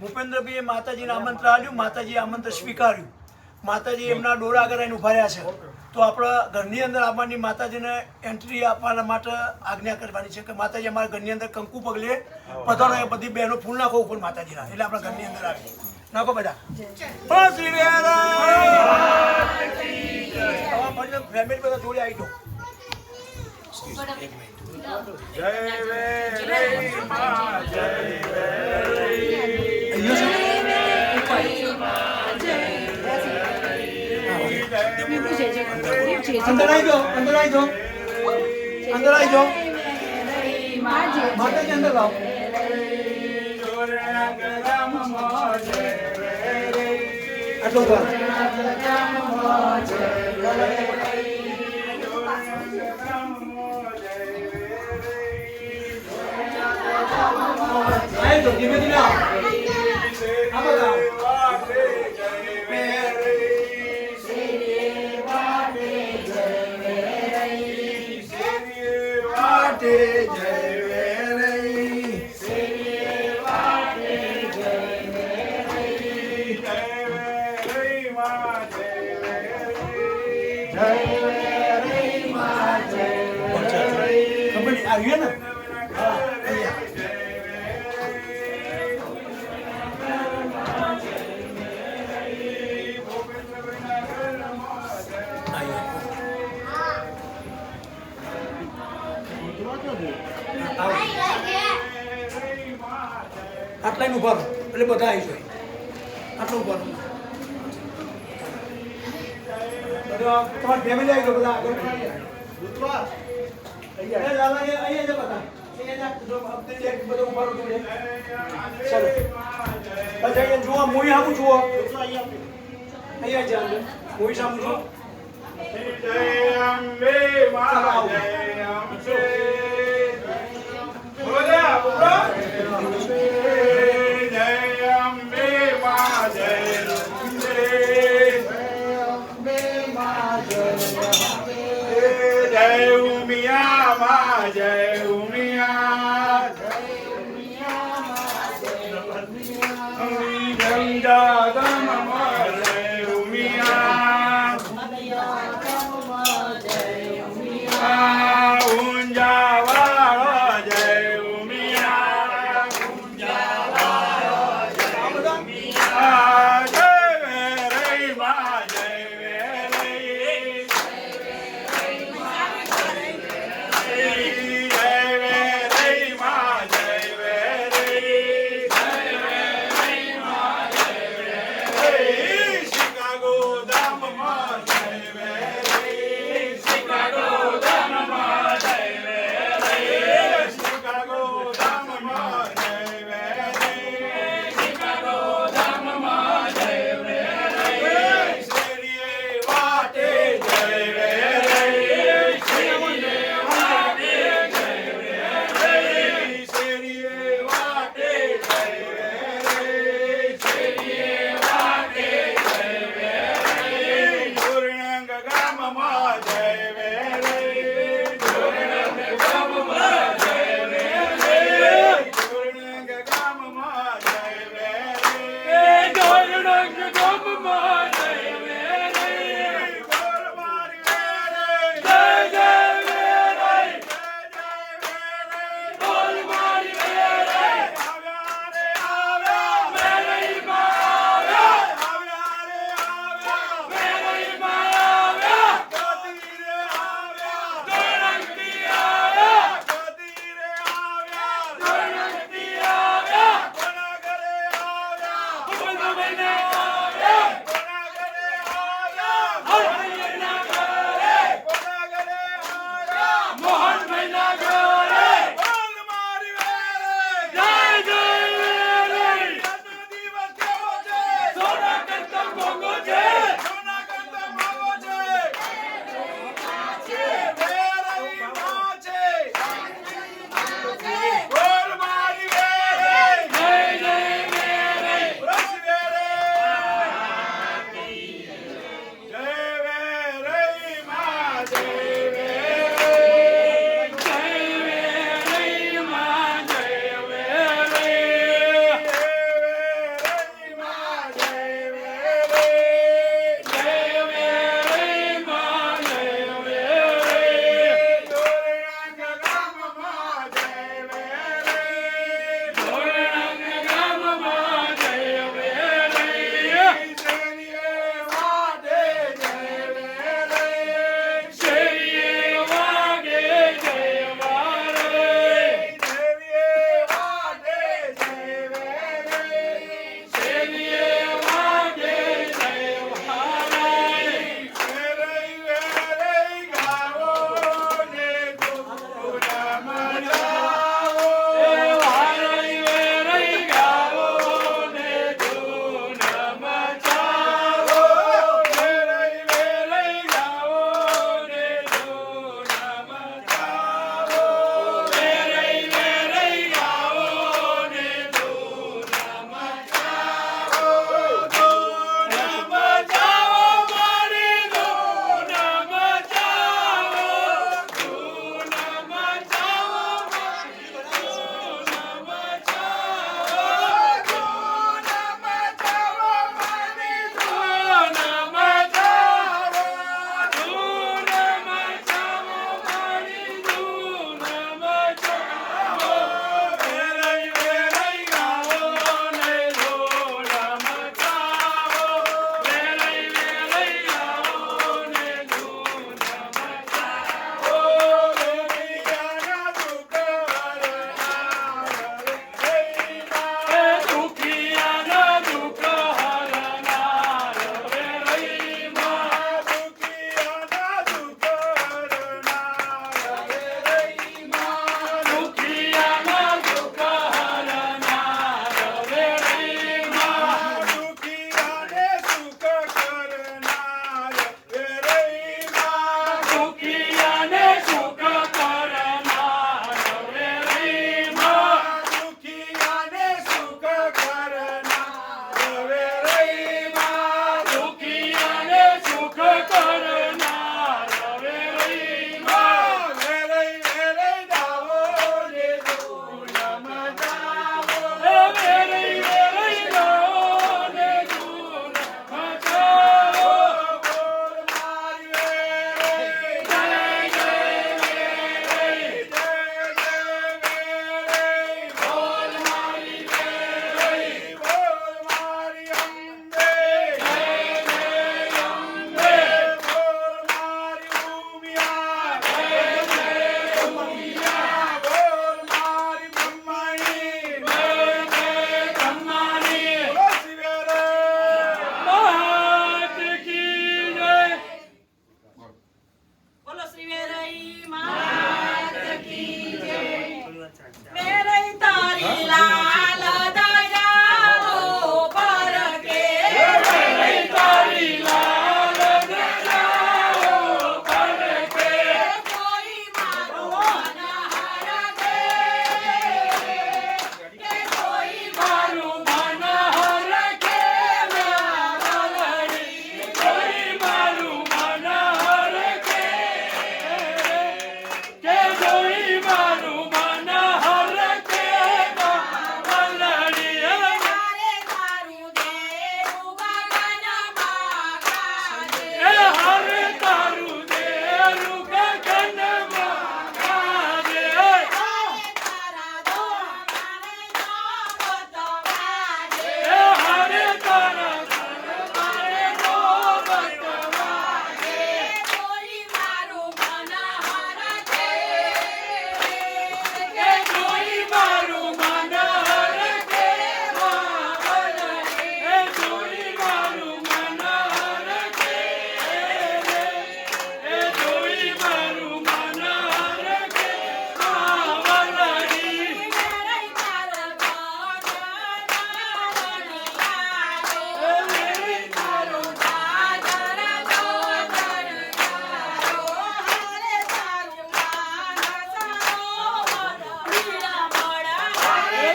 ભૂપેન્દ્રભાઈએ માતાજીને આમંત્રણ આપ્યું, માતાજીએ આમંત્રણ સ્વીકાર્યું, માતાજી એમના ડોરા આગળ આવીને ઉભા રહ્યા છે. તો આપણા ઘરની અંદર આવવાની માતાજીને એન્ટ્રી આપવા માટે આજ્ઞા કરવાની છે કે માતાજી અમારા ઘરની અંદર કંકુ પગલે પધારો, એ બધી બહેનો ફૂલ નાખો ઉપર માતાજીના, એટલે આપણા ઘરની અંદર આવે નાખો બધા. ફેમિલી બધા જોડે આવી દો. જય વેરી માં જય અંદર આવી જાઓ, અંદર આવી જાઓ, અંદર આવી જાઓ, માતાજી અંદર લાવો. આટલું કર. ધીમે ધીમે આવો. આ બધા આવ્યો ને આટલા નું ભરો એટલે બધા આવી જાય. આટલું ભરો તમારી ફેમિલી આવી ગયો બધા આગળ અહીંયા બધા અહીંયા જો આપને એક બધો ઉભા રહો જોડે ચલો અચ્છા અહીંયા જુઓ મૂવી સામું જુઓ અહીંયા જાઓ મૂવી સામું જુઓ જય અંબે માં જય અંબે બોલ્યા બોલો જય અંબે માં જય અંબે જય ઉમિયા માં જય ઉમિયા ગંગાધમ માં જય ઉમિયા ઊંઝા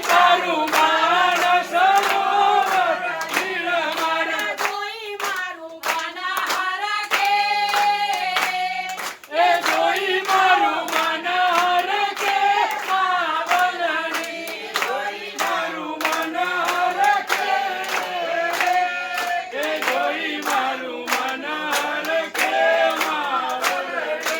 તારું માનસ સરોવર નીલમણ જોઈ મારું મન હરખે એ જોઈ મારું મન હરખે માવલણી જોઈ મારું મન હરખે એ જોઈ મારું મન હરખે માવલણી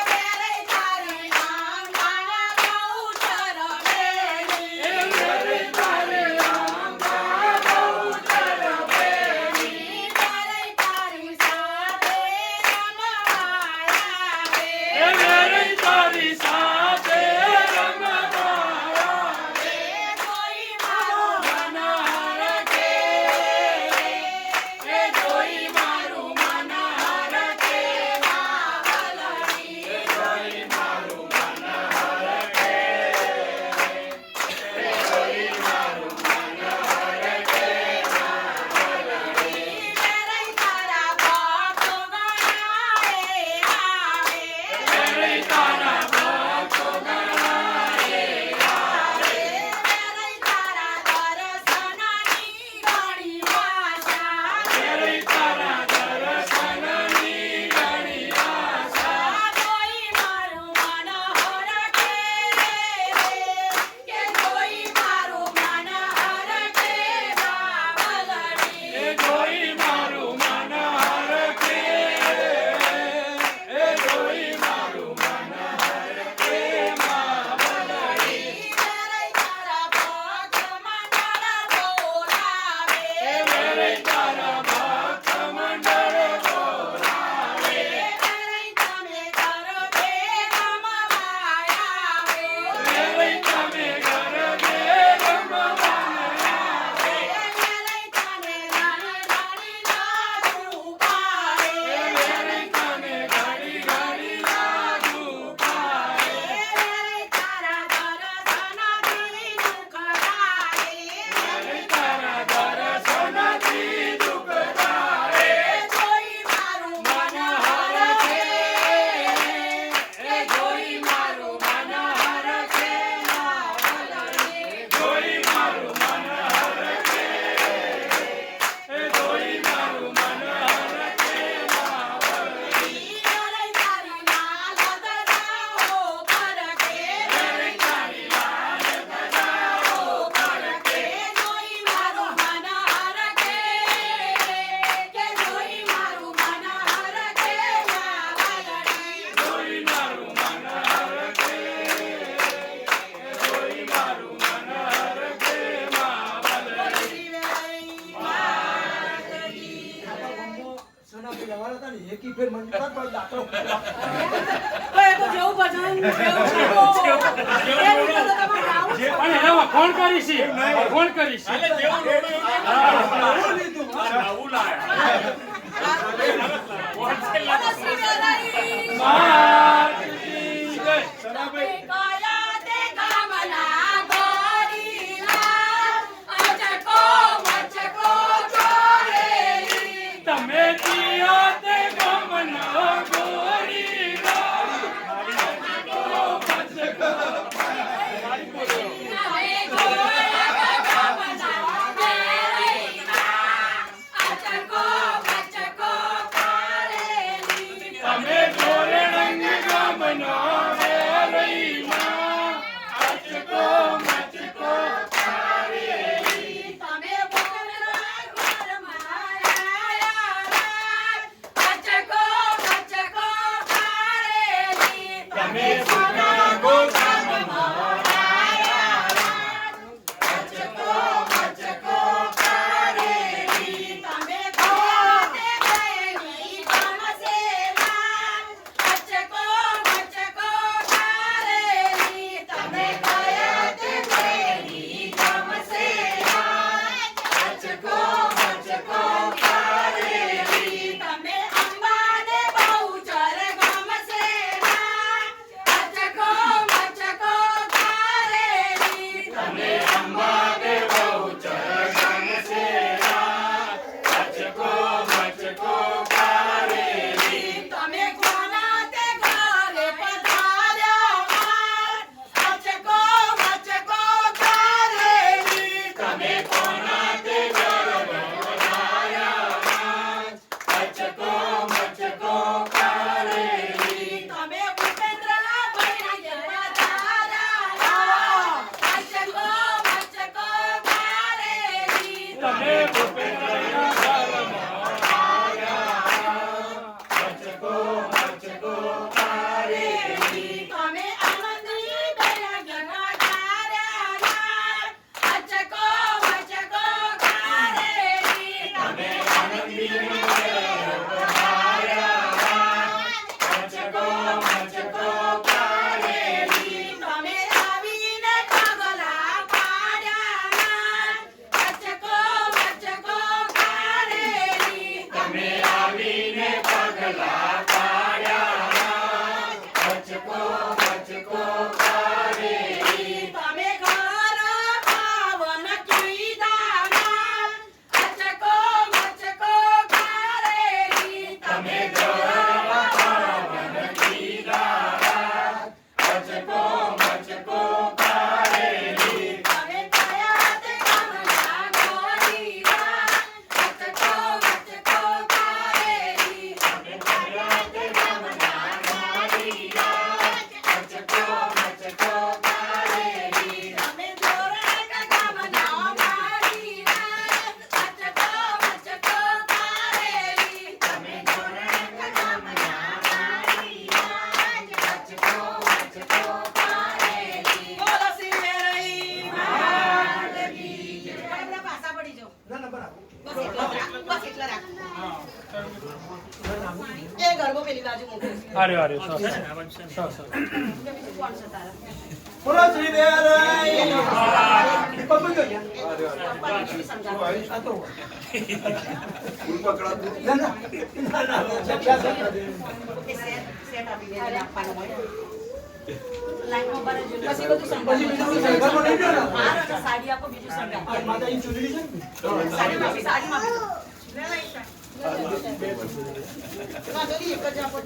ત્યારે તારી નામ મારા બહુ ચરમેલી એ મેરે તારે આંબા બહુ ચરમેલી ત્યારે તારી સાથે રમવાયા એ રે મેરે તારી સાથે રમવાયા જોઈ મારું મન હરખે એ જોઈ મારું મન હરખે માવલણી જોઈ મારું મન હરખે એ જોઈ મારું મન હરખે ત્યારે તારા ભક્તો ગણાએ આવે મેરે તારા ભક્તો ગણાએ આવે ત્યારે તારા દર્શનની ઘણી આશા મેરે તારા દર્શનની ઘણી આશા જોઈ મારું મન હરખે કે જોઈ મારું મન હરખે માવલણી એ જોઈ મારું મન હરખે એ જોઈ મારું મન હરખે માવલણી ત્યારે તારા ભક્ત મંડળ બોલાવે એ મેરે તારા ભક્ત મંડળ બોલાવે ત્યારે તમે ગરબે રમવાયા મેરે તમે ગરબે રમવાને આવે ત્યારે તને રાણી લાગુ પાડે મેરે તમે ઘડી ઘડી લાગુ પાડે તારા દર્શનથી દુઃખ લાગે મેરે તારા દર્શનથી દુઃખ થાય જોઈ મારું મન હરખે એ જોઈ મારું મન હરખે માવલણી જોઈ મારું મન હરખે એ જોઈ મારું મન હરખે માવલણી તારી લાલ ગદાઓ પરકે મેરે તારી લાલ ગદાઓ પડકે જોઈ મારું મન હરખે કે જોઈ મારું મન હરખે માવલણી જોઈ મારું મન હરખે જોઈ મારું મન હરખે માવલણી અને એમાં ફોન કરીશ ફોન કરીશ માતજી જય કયા તે ગામના ગોરીલા અચકો મચકો ચોરેલી તમે જીઓ તે ગમનો ગોરી હવે ગોયા ગામના મેરૈના અચકો મચકો ચોરેલી તમે ગોરે રંગ બાજુ મૂકે અરે અરે સરસ સરસ કોણ છે તારા બોલો શ્રી વેરાઈ પપ્પુ તો ગયા. પપ્પા બીજું સમજાવો આ તો ના ના ના જગ્યા જગ્યા દે. કે સેટ આપી દે આપવાનું હોય લાઈનમાં બરે જો પછી બધું સંભાળ પછી બીજું બધું સંભાળમાં નહીં ગયો ને? હા રાજા સાડી આપો બીજું સંભાળ આ માતાજી ચૂંટણી છે ને? સાડીમાં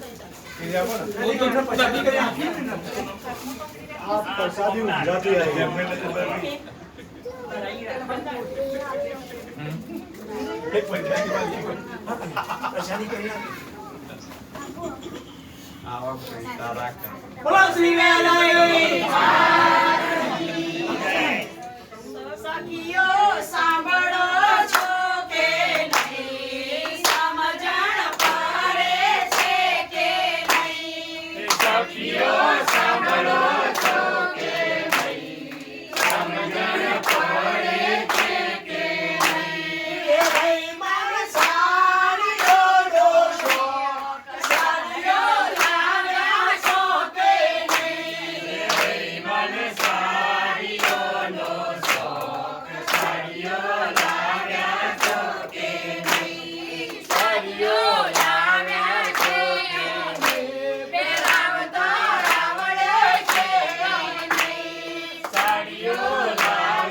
એની કેટલા પછાડી કરી આપીએ ને? प्रसादी जाती है પછાડી કરી આપીએ. બોલો શ્રી વેરાઈ સખીઓ સાંભળો છો કે નહીં સમજણ પડે છે કે નહીં સખીઓ સાંભળો છો કે નહીં સમજણ પડે છે કે એ ભાઈ મારે સાડીઓ દોષો સાડીઓ લાવ્યા છો કે નહીં મને સાડીઓનો શોખ સાડીઓ લાવ્યા છો કે નહીં સાડીઓ લાવ્યા છે પહેરાવતો આવડે છે કે નહીં સાડીઓ લાવ્યા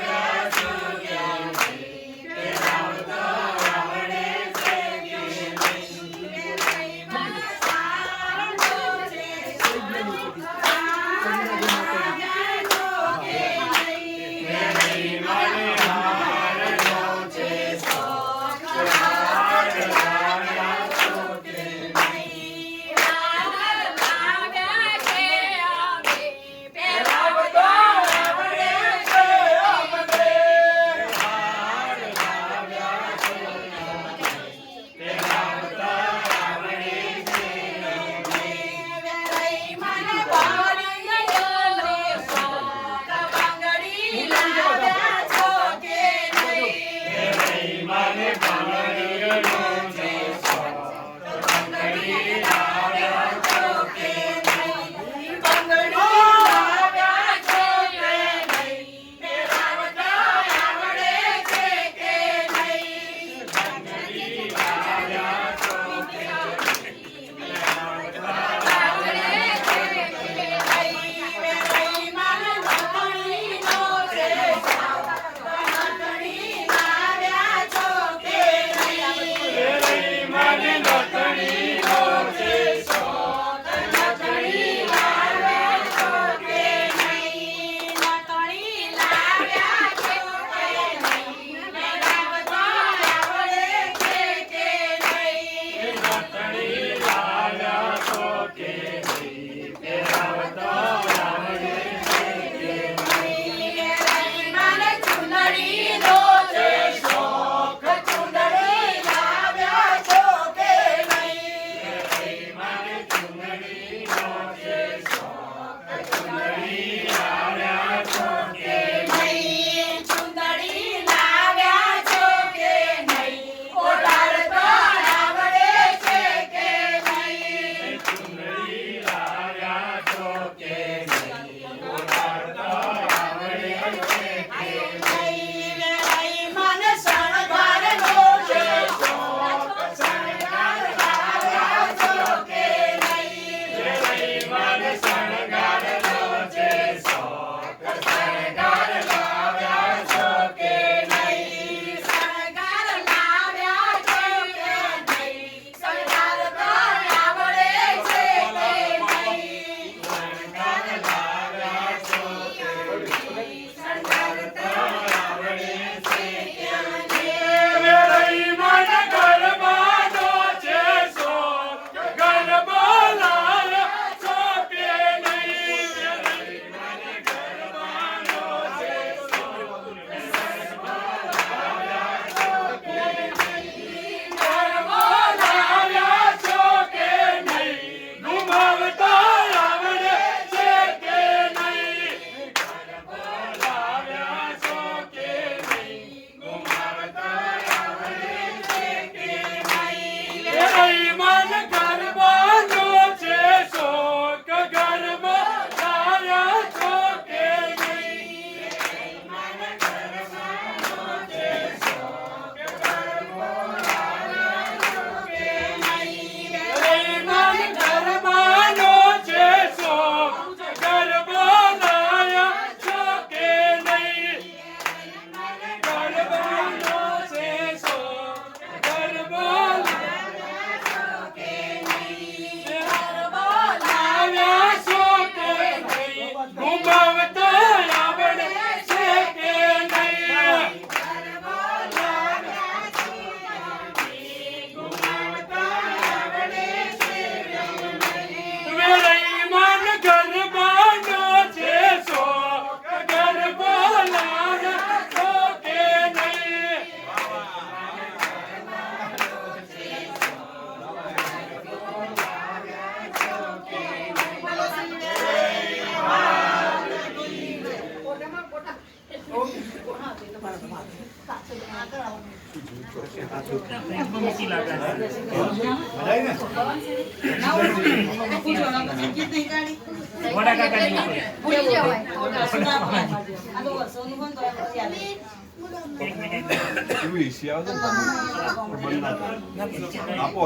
આપો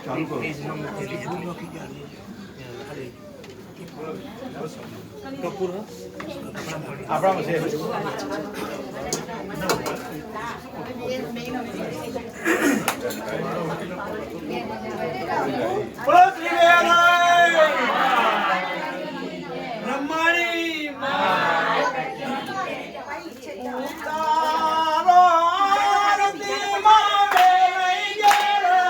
ચાલુ કરો આપણામાં છે બોલો ત્રિવેણી બ્રહ્માણી ઉતારો આરતીમાં વેલાઈ ગયા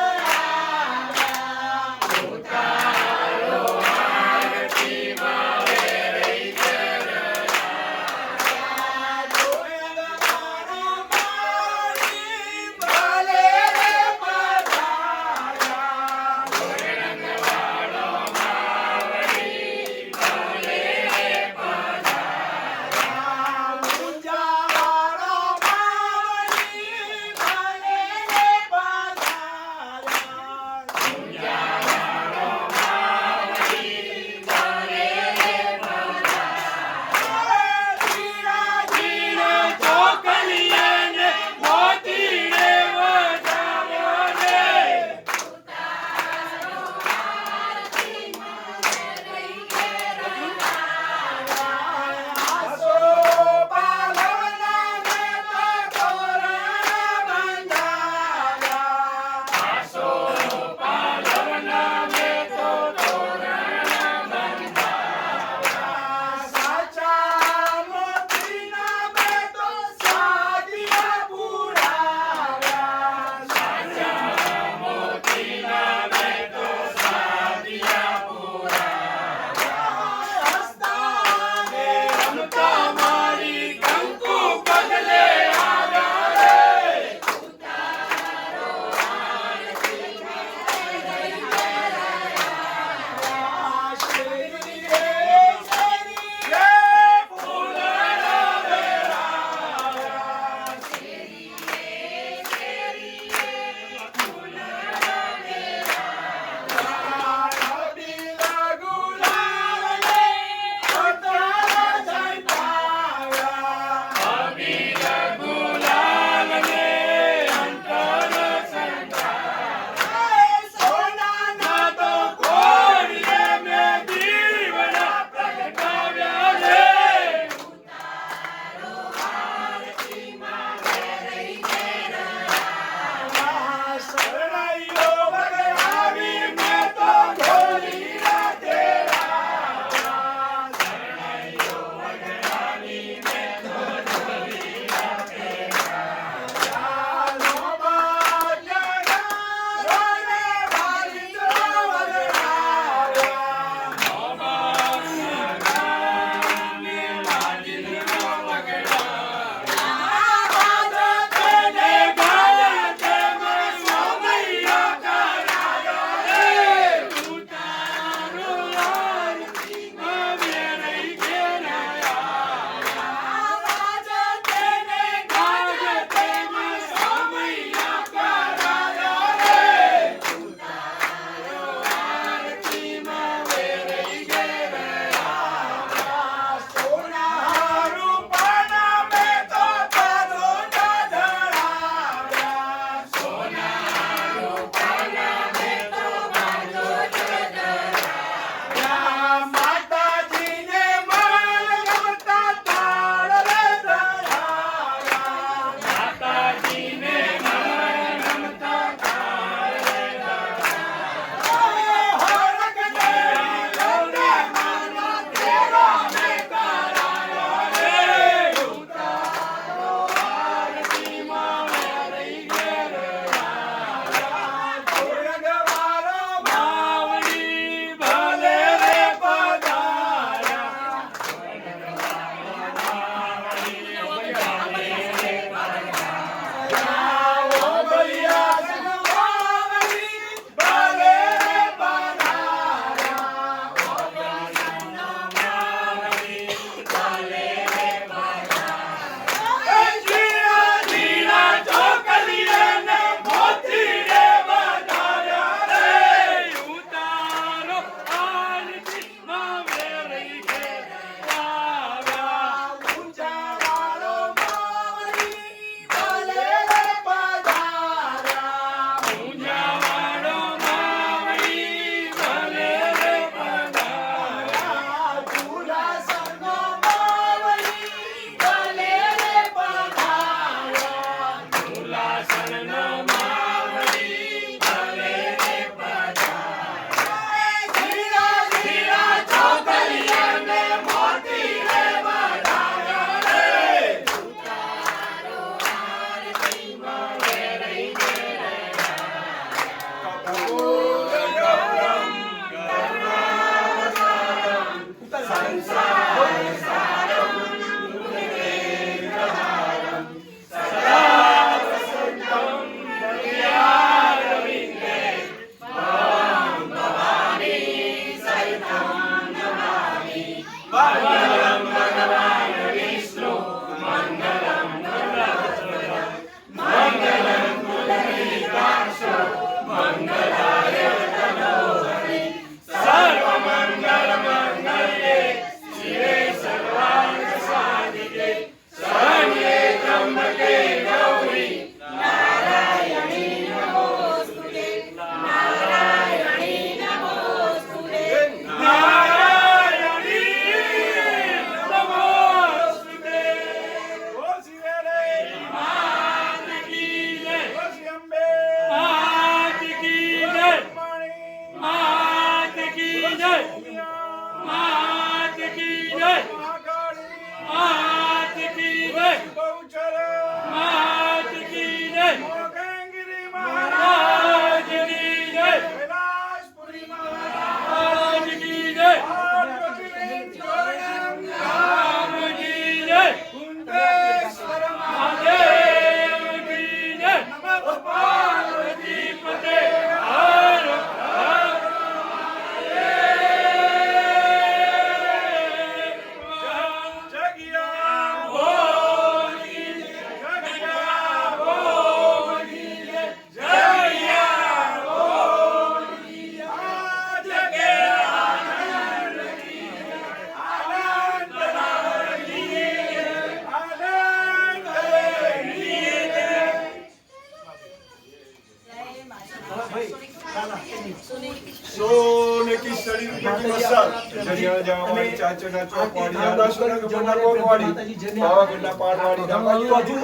જરિયા જાવાળી ચાચના ચોકવાળી આદાસુના ગમના ગોગવાળી પાવાગઢના પાડવાળી દામાજી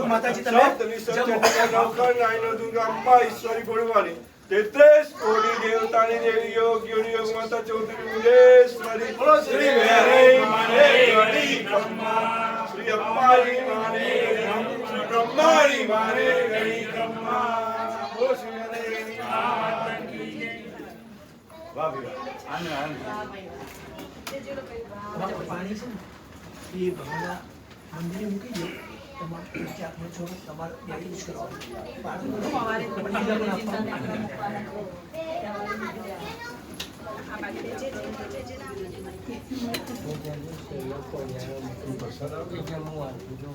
માતાજી તમે દુર્ગા અંબા ઈશ્વરી ગોળવાળી 33 કોટી દેવતાની દેવી યોગીઓની યોગ માતા ચૌધરી મુંડેશ્વરી શ્રી વેરઈ માને ગણી બ્રહ્મા શ્રી અંબાજી માને ગણી બ્રહ્માણી માને ગણી બ્રહ્મા ઓ શ્રી વેરઈ વાહ ભીવા આને પાણી છે ને એ ભગવાનના મંદિરે મૂકી દો તમારે ચાકનો છોડ તમારે યુઝ કરવાનું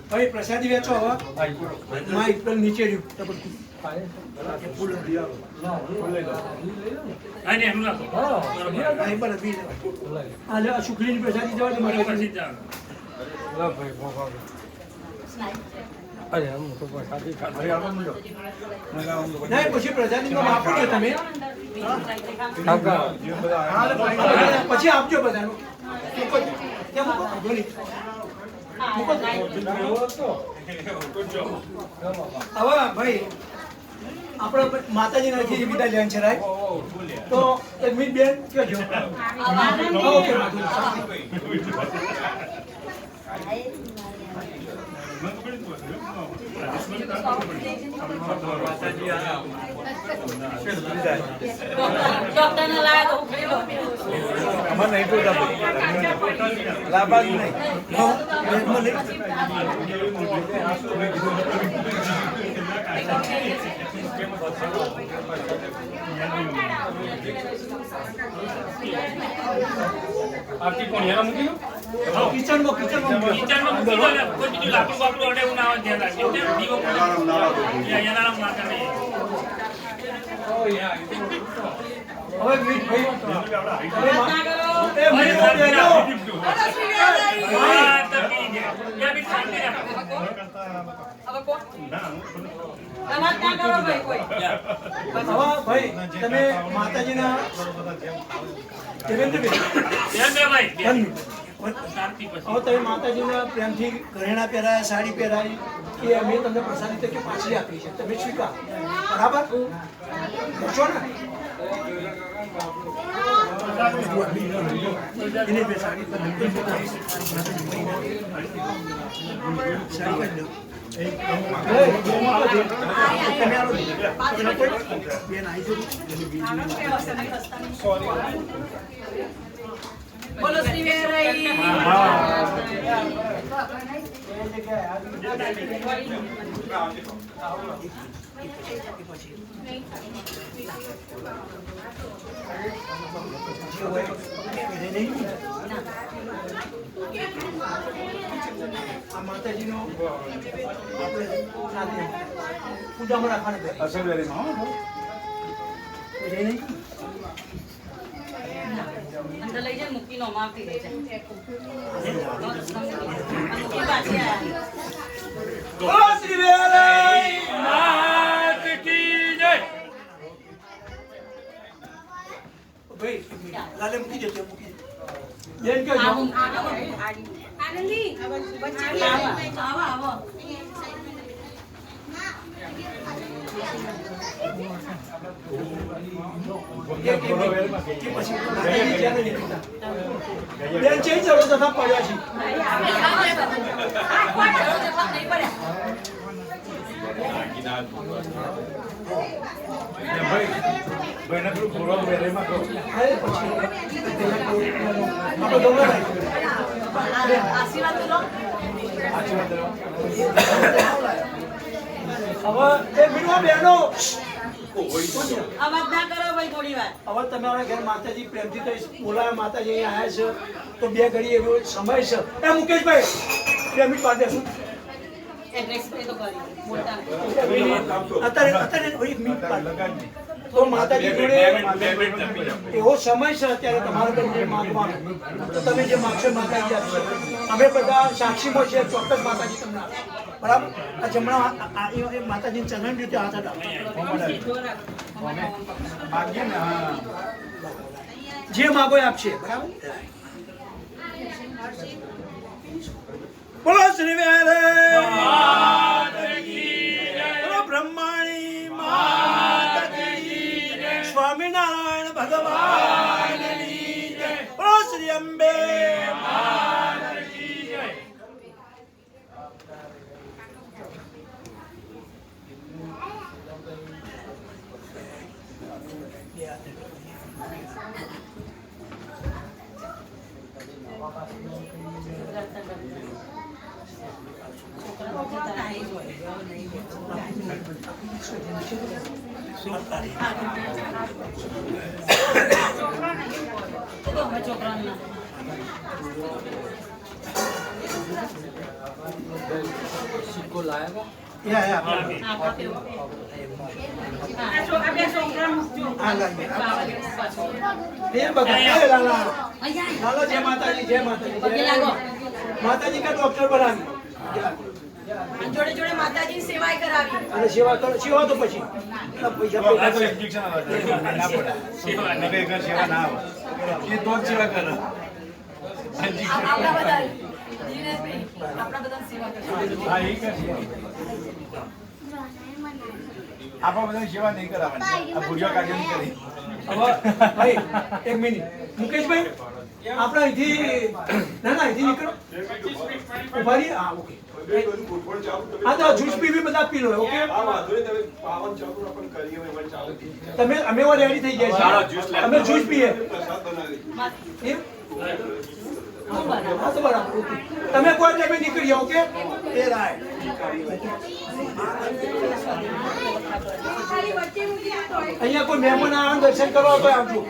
ભાઈ પ્રસાદી વેચો હવે માં એક નીચે રહ્યું ફૂલ સુખડીની પ્રસાદી જવા દે મારે નહીં પછી પ્રજાતિનો આપો છો તમે પછી આપજો બધાનું હવે ભાઈ આપણે માતાજી નથી વિદાય લેવાનું છે રાઈટ તો એક મિનિટ બેન કહેજો ઓકે ડોક્ટરને લાયા તો મને નહીં તો લાભાગ નહીં આરતી કોણ યાર મૂકી કિચનમાં મૂકી દો કોઈ બીજું લાકડું બાકડું અડે એવું ના આવે ધ્યાન રાખજો દીવો યાર ના કરે હવે મીઠ ભાઈ ભાઈ તમે માતાજીના હવે તમે માતાજીના પ્રેમથી ઘરેણા પહેરાયા સાડી પહેરાવી કે અમે તમને પ્રસાદી તરીકે પાછી આપી છે તમે સ્વીકાર બરાબર કરશો ને એને બે સાડી બોલો શ્રી વેરઈ આ માતાજીનો આપણે પૂજામાં રાખવાનું અસલવેરીમાં અંદર લઈ જાય મૂકી નો મારતી રહી જાય મૂકી પાછી આયા શ્રી વેરઈ માત કી જય ભાઈ લાલે મૂકી દેજો મૂકી બેન કે આનંદી આવો આવો બેન ચેન્જ કરો તથા પડ્યા છે ભાઈ નકરું ફોરવા વેરેમાં કહો આશીર્વાદ તો લો હવે એ મીરવા બહેનો અવાજ ના કરો ભાઈ થોડી વાર હવે તમારા ઘર માતાજી પ્રેમથી તો બોલાવે માતાજી અહીંયા આવ્યા છે તો બે ઘડી એવો સમય છે એ મુકેશભાઈ 2 મિનિટ પાડ દેશું એડ્રેસ તો કરી બોલતા અત્યારે એક મિનિટ પાડ તો માતાજી જોડે એવો સમય છે અત્યારે તમારા ઘરે માંગવાનો તો તમે જે માગશો માતાજી આપશે અમે બધા સાક્ષીમાં છે ચોક્કસ માતાજી તમને આપશે બરાબર આ જમણા માતાજીને ચરણ રીતે હાથ હતા માગીએ ને હા જે માગો એ આપશે બરાબર બોલો શ્રી વેરે બોલો બ્રહ્માણી માતા સ્વામિનારાયણ ભગવાન બોલો શ્રી અંબે સિક્કો લાયા લાલા જય માતાજી જય માતાજી માતાજી કા ડોક્ટર બનાવી જોડે જોડે માતાજી સેવાય કરાવી અને સેવા તો પછી પૈસા આપણા બધા ધીરેશભાઈ આપણા બધા સેવા સેવા નહીં કરાવવાની આ ભૂરિયા કાર્ય નહીં કરી ભાઈ એક મિનિટ મુકેશભાઈ આપણે અહીંથી અહીંથી નીકળો ઉભા રહીએ હા ઓકે હા તો જ્યુસ પીવી બધા પી લો ઓકે તમે અમે રેડી થઈ ગયા છીએ અમે જ્યુસ પીએ એમ હા તો બરાબર ઓકે તમે કોઈ ટાઈમે નીકળી જાઓ ઓકે એ રાઈટ અહીંયા કોઈ મહેમાન આવે દર્શન કરવા તો આવજો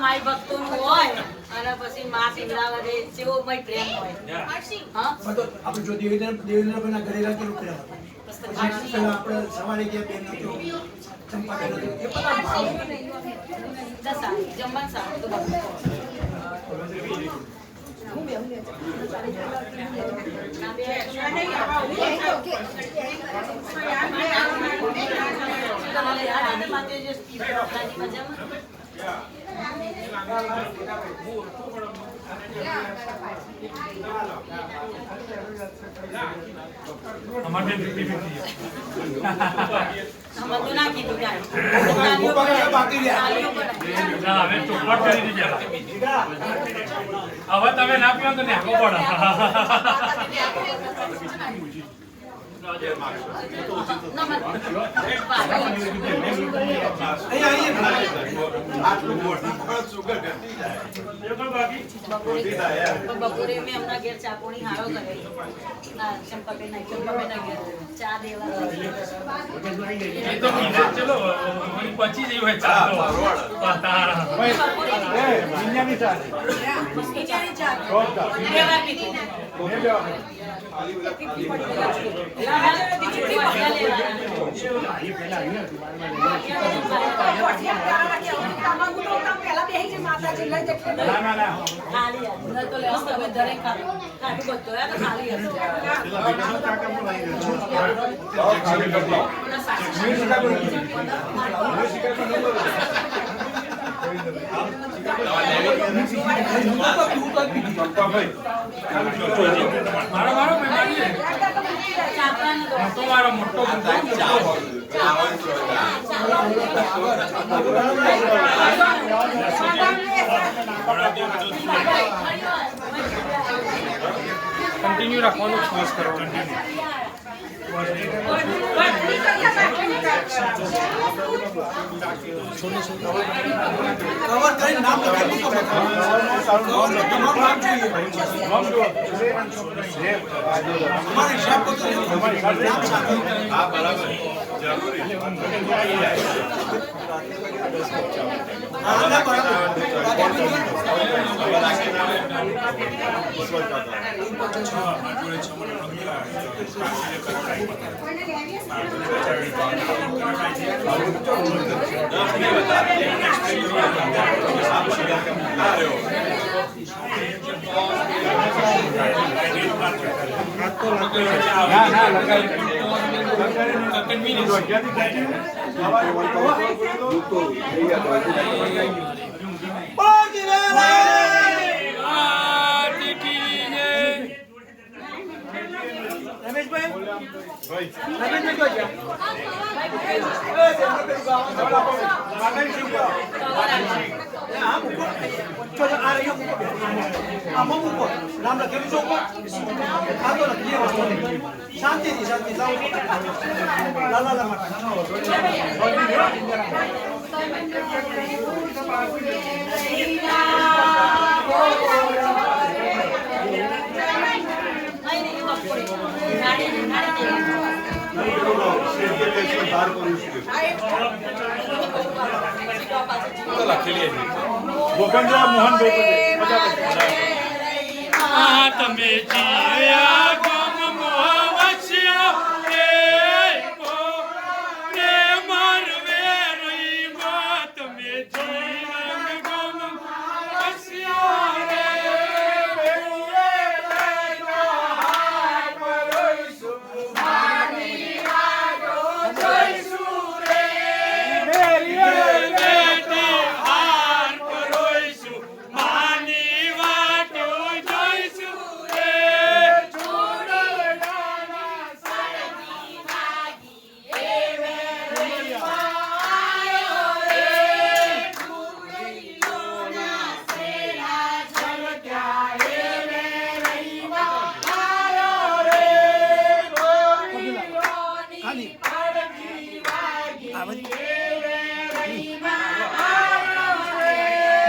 માઈ ભક્તોનું હોય અને પછી માં પીવડાવે દે જેવો ભાઈ પ્રેમ હોય હા આપણે જો દેવેન્દ્રભાઈના ઘરે રાખેલું પ્રેમ પેલા આપણે સવારે ગયા બેન હતો ચંપા બેન હતો એ બધા ભાવ જમવાનું સારું તો હવે તમે ના પીવો તો નાખવો પડે બપોરે મેં હમણાં ઘેર ચા પોણી હારો કરે ચંપાબેન ઘેર ચા દેવા ચલો પચી જઈ હોય ચાલો મોટો કન્ટિન્યુ રાખવાનું ખાસ કરો કવર કરીને નામ લખી અમારે હિસાબ નામ સાથે હા બરાબર જરૂરી હા બરાબર તમે જીયા ગમ મોહવસ્યા મારવે રહી તમે જીયા ગમ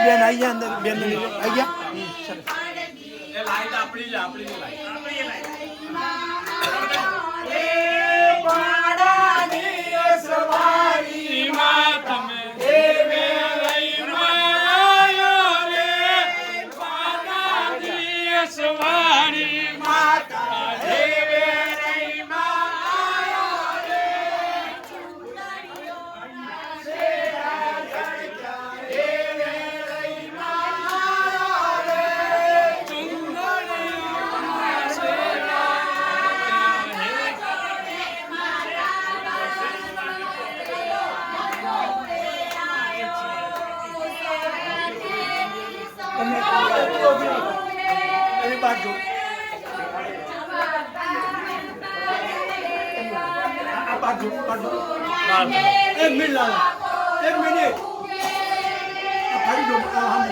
બેન આવી ગયા અંદર બેન આવી ગયા લાઈટ આપણી લાઈટ एक मिनट लाला एक मिनट खड़ी दो हम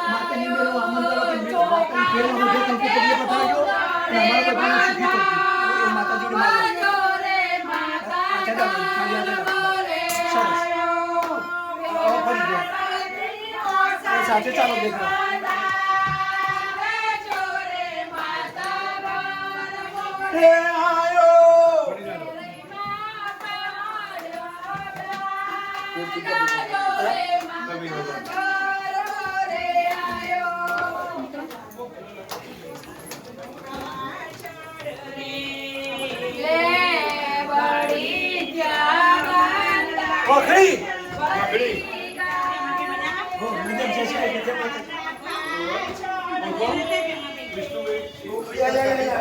माता जी मेरे आमंत्रण करो कि मेरे बात को फेर मुझे तुमको पहले बता दो हमारा बच्चा सुखी करती है माता जी ने माता अच्छा सरस और खड़ी दो साथे चालो देखो ઓખરી માગણી હો વિજય જય શ્રી વિજય માતા વિષ્ણુભાઈ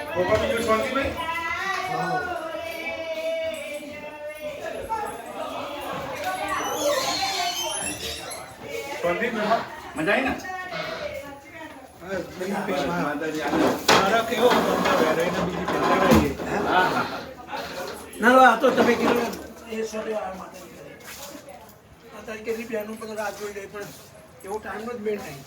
પપ્પા બીજું શાંતિભાઈ શાંતિ મજા આવી ને મારા કેવો ના આ તો તમે કીધું એ સોરે આ માતા કેટલી બહેનો પણ રાહ જોઈ રહી પણ એવો ટાઈમ જ મેળ નહીં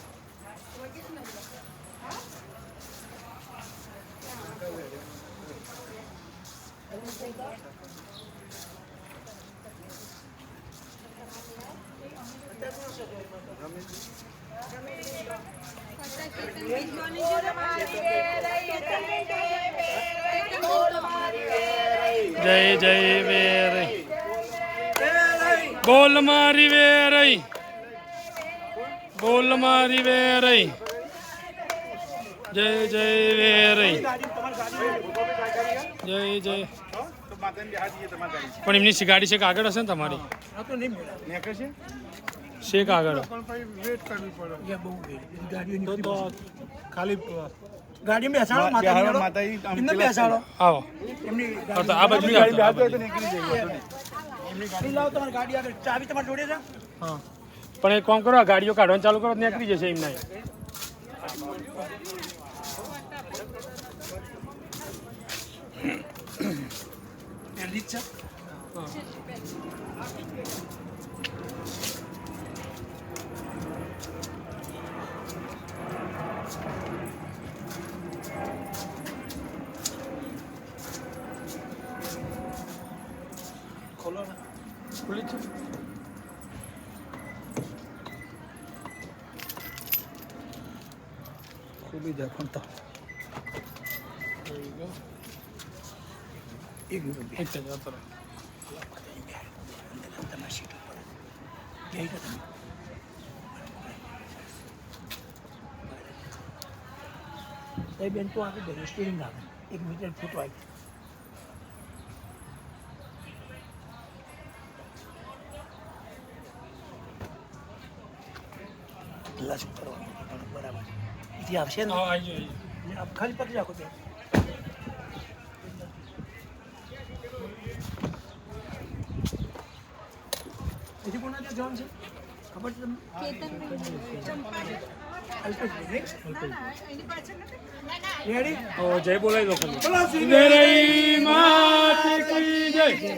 જય જય વેરઈ બોલ મારી વેરઈ બોલ મારી વેરઈ જય જય વેરઈ જય જય પણ એમની ગાડી છે કે આગળ હશે ને તમારી આ તો નહીં મેળા શેક આગળ એ બહુ ગાડીઓ તો ખાલી ગાડી બેસાડો માતા એમને બેસાડો આવો એમની તો આ બાજુ નહીં આવતા, આ બાજુ. એમની ગાડી લાવો તમારી ગાડી આગળ ચાવી તમારી જોડે છે હા પણ એક કામ કરો આ ગાડીઓ કાઢવાનું ચાલુ કરો તો નીકળી જશે એમના પહેલી જ છે ખોલો ને ખુલ્લી છે ખોલી દે પણ તો એક મિનિટ એક જ જતો રહે. તમારી સીટ ઉપર જઈ તો તમે એ બેન તો આગળ બેન સ્ટીરિંગ આવે એક મીટર ફૂટો આવી પેલા શું કરવાનું બરાબર એથી આવશે ને હા આવી જાય, આવી જાય. ખાલી પકડી રાખો બેન એથી કોના ત્યાં જવાનું છે ખબર છે તમને અલ્પેશભાઈ રેડી તો જય બોલાવી દો ખાલી બોલો શ્રી વેરઈ માત કી જય